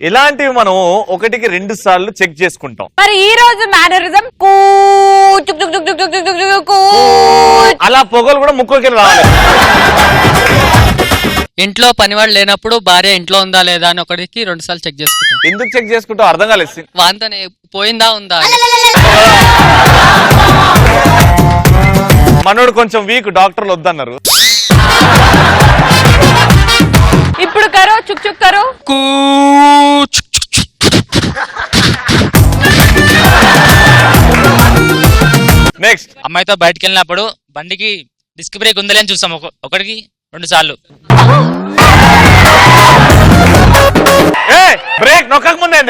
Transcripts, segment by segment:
ఇలాంటివి మనం 1-2 సార్లు చెక్ చేసుకుంటాం. మరి ఈ రోజు మేనరిజం అలా పొగలు కూడా ముక్కుకి రావాలి. ఇంట్లో పనివాళ్ళు లేనప్పుడు భార్య ఇంట్లో ఉందా లేదా అని 1-2 సార్లు చెక్ చేసుకుంటాం. ఎందుకు చెక్ చేసుకుంటావు అర్థం కాలేదు. వాంతోనే పోయిందా ఉందా. మనోడు కొంచెం వీక్, డాక్టర్లు వద్దన్నారు. ఇప్పుడు కరో చుక్ చుక్ కరో. నెక్స్ట్, అమ్మాయితో బయటకు వెళ్ళినప్పుడు బండికి డిస్క్ బ్రేక్ ఉందని చూస్తాం 1-2 సార్లు. బ్రేక్ నొక్కక ముందే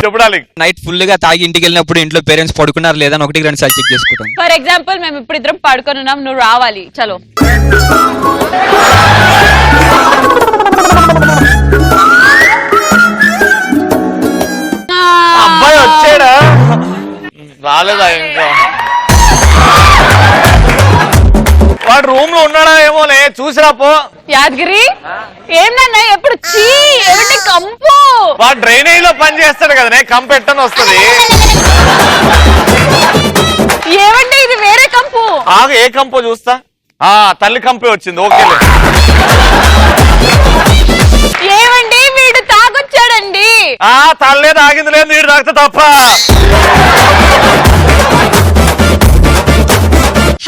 చెప్పడాలి. నైట్ ఫుల్ గా తాగి ఇంటికి వెళ్ళినప్పుడు ఇంట్లో పేరెంట్స్ పడుకున్నారు లేదా 1-2 సార్లు చెక్ చేసుకుంటాం. ఫర్ ఎగ్జాంపుల్ మేము ఇప్పుడు ఇద్దరం పడుకొని ఉన్నాం, నువ్వు రావాలి, చలో. అబ్బాయి వచ్చాడా రాలేదా ఇంకా? వాడు రూమ్ లో ఉన్నాడా ఏమోనే, చూసిరా పో. యాదగిరి ఏంటన్నా ఎప్పుడు ఏమంటే కంపు. వాడు డ్రైనేజ్ లో పని చేస్తాడు కదనే, కంపు ఎట్టని వస్తుంది. ఏమంటే ఇది వేరే కంపు. ఆగు, ఏ కంపో చూస్తా. తల్లి కంపే వచ్చింది. ఓకే, ఏమండి వీడు తాగొచ్చాడండి. తల్లే తాగింది లేదు, వీడు తాగితే తప్ప.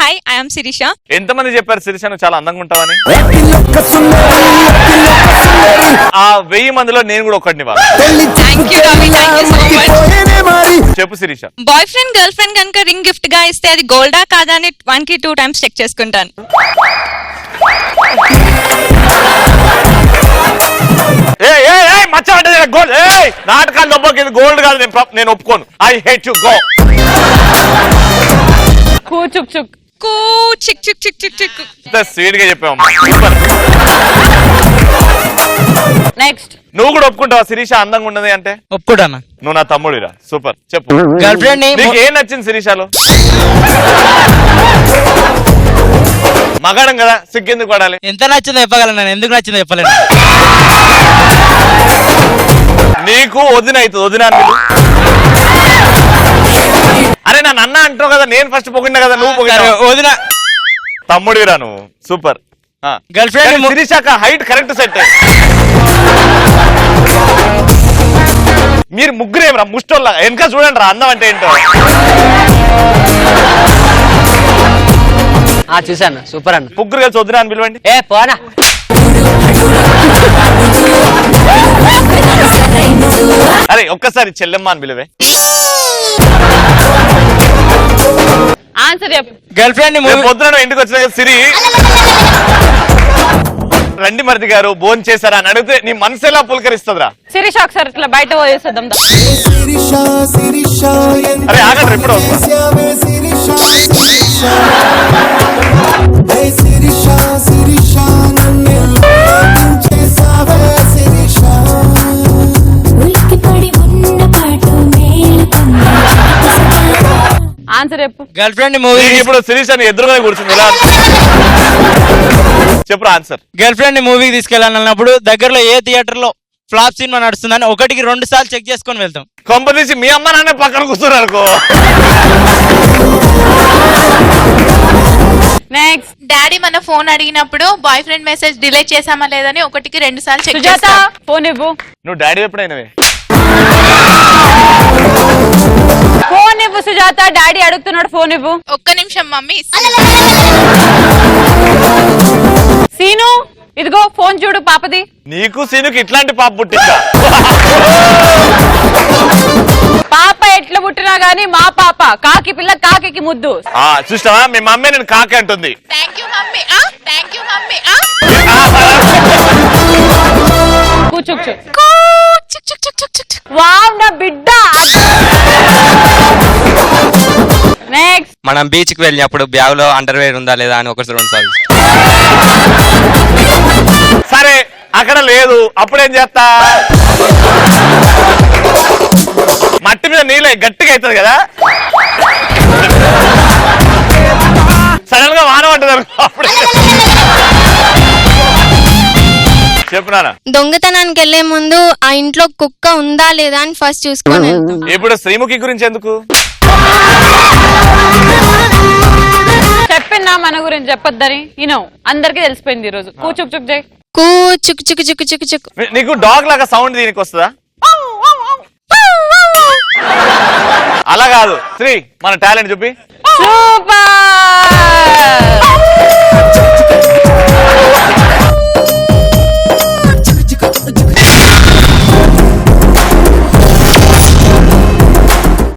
Hi, I'm Shirisha. ఎంతమంది చెప్పారు శిరీష నువ్వు చాలా అందంగా ఉంటావని? ఆ 1000 మందిలో నేను కూడా ఒకటిని. చెప్పు Shirisha. Boyfriend girlfriend కనుక రింగ్ గిఫ్ట్ గా ఇస్తే అది గోల్డా కాదా అని 1-2 టైమ్స్ చెక్ చేసుకుంటాను. గోల్డ్ నాటకాలు దెబ్బకి గోల్డ్ కాదు, నేను ఒప్పుకోను. I hate you, go. చుక్ చుక్ చిక్ చిక్ చిక్ చిక్ చిక్. స్వీట్ గా చెప్పావు. నెక్స్ట్, నువ్వు కూడా ఒప్పుకుంటావా శిరీష అందంగా ఉన్నది అంటే? ఒప్పుకుంటానా? నువ్వు నా తమ్ముడిరా, సూపర్. చెప్పు, గర్ల్ ఫ్రెండ్ నీకు ఏం నచ్చింది శిరీషలో? మగాడం కదా, సిగ్గెందుకు పడాలి? ఎంత నచ్చిందో చెప్పగలను, ఎందుకు నచ్చిందో చెప్పలేను. నీకు వదిన అవుతుంది, వదిన. అరే నన్ను అన్న అంటావు కదా, నేను ఫస్ట్ పొగిడినా కదా, నువ్వు పొగిడా. వదిన తమ్ముడిరా నువ్వు, super. Girl friend Sirisha height correct set. మీరు ముగ్గురేమరా ముష్టోళ్ళ వెనక చూడండి రా, అందం అంటే ఏంటో. చూసాను, సూపర్ అన్న. ముగ్గురు కలిసి వదిన అని పిలవండి. ఏ పోనా. అరే ఒక్కసారి చెల్లెమ్మ అని పిలువే. ఆన్సర్ చెప్పు. గర్ల్ ఫ్రెండ్ పొద్దున ఇంటికి వచ్చిన సిరి రండి మరిది గారు భోజనం చేశారా అని అడిగితే నీ మనసు ఎలా పులకరిస్తుందిరా? శిరీష ఒకసారి ఇట్లా బయట పోయేసేద్దాం. అరే ఆగండి, ఎప్పుడు ఆన్సర్ చెప్పు. Girl friend movie. ఇప్పుడు శిరీష ఎదురుగానే కూర్చుంది, చెప్పు ఆన్సర్. గర్ల్ ఫ్రెండ్ మూవీకి తీసుకెళ్ళాలన్నప్పుడు దగ్గరలో ఏ థియేటర్ లో ఫ్లాప్ సినిమా నడుస్తుందని 1-2 సార్లు చెక్ చేసుకొని వెళ్తాం. కొంపదీసి మీ అమ్మ నాన్న పక్కన కూర్చున్నారు అనుకో. నెక్స్ట్, డాడీ మన ఫోన్ అడిగినప్పుడు బాయ్ ఫ్రెండ్ మెసేజ్ డిలీట్ చేసామా లేదని 1-2 సార్లు చెక్ సుజాత చేస్తాం. ఫోన్ ఇవ్వు. నువ్వు డాడీ ఎప్పుడైనవే? ఫోన్ ఇవ్వు సుజాత, డాడీ అడుగుతున్నాడు, ఫోన్ ఇవ్వు. ఒక్క నిమిషం మమ్మీ. సీను ఇదిగో ఫోన్ చూడు పాపది. నీకు సీనుకి ఇట్లాంటి పాప పుట్టిందా? పాప ఎట్లా పుట్టినా గానీ మా పాప కాకి పిల్ల, కాకి ముద్దు. చూస్తావా మీ మమ్మీ నేను కాకి అంటుంది. Thank you mummy. Thank you mummy. Wow నా బిడ్డ. నెక్స్ట్, మనం బీచ్ కి వెళ్ళినప్పుడు బ్యాగ్ లో అండర్వేర్ ఉందా లేదా అని 1-2 సార్లు. సరే అక్కడ లేదు, అప్పుడేం చేస్తా? మట్టి మీద నీళ్ళ గట్టిగా అవుతుంది కదా, సడన్ అనుకో అప్పుడే చెప్పు నాన్న. దొంగతనానికి వెళ్లే ముందు ఆ ఇంట్లో కుక్క ఉందా లేదా అని ఫస్ట్ చూసుకొని వెళ్తాం. ఇప్పుడు శ్రీముఖి గురించి ఎందుకు? చెప్పిందా మన గురించి చెప్పొద్దని అందరికీ తెలిసిపోయింది ఈ రోజు. కూచుక్ చుక్ జై కూ చుక్ చుక్ చుక్ చుక్ చుక్. నీకు డాగ్ లాగా సౌండ్ దీనికి వస్తుందా? అలా కాదు శ్రీ, మన టాలెంట్ చూపి. సూపర్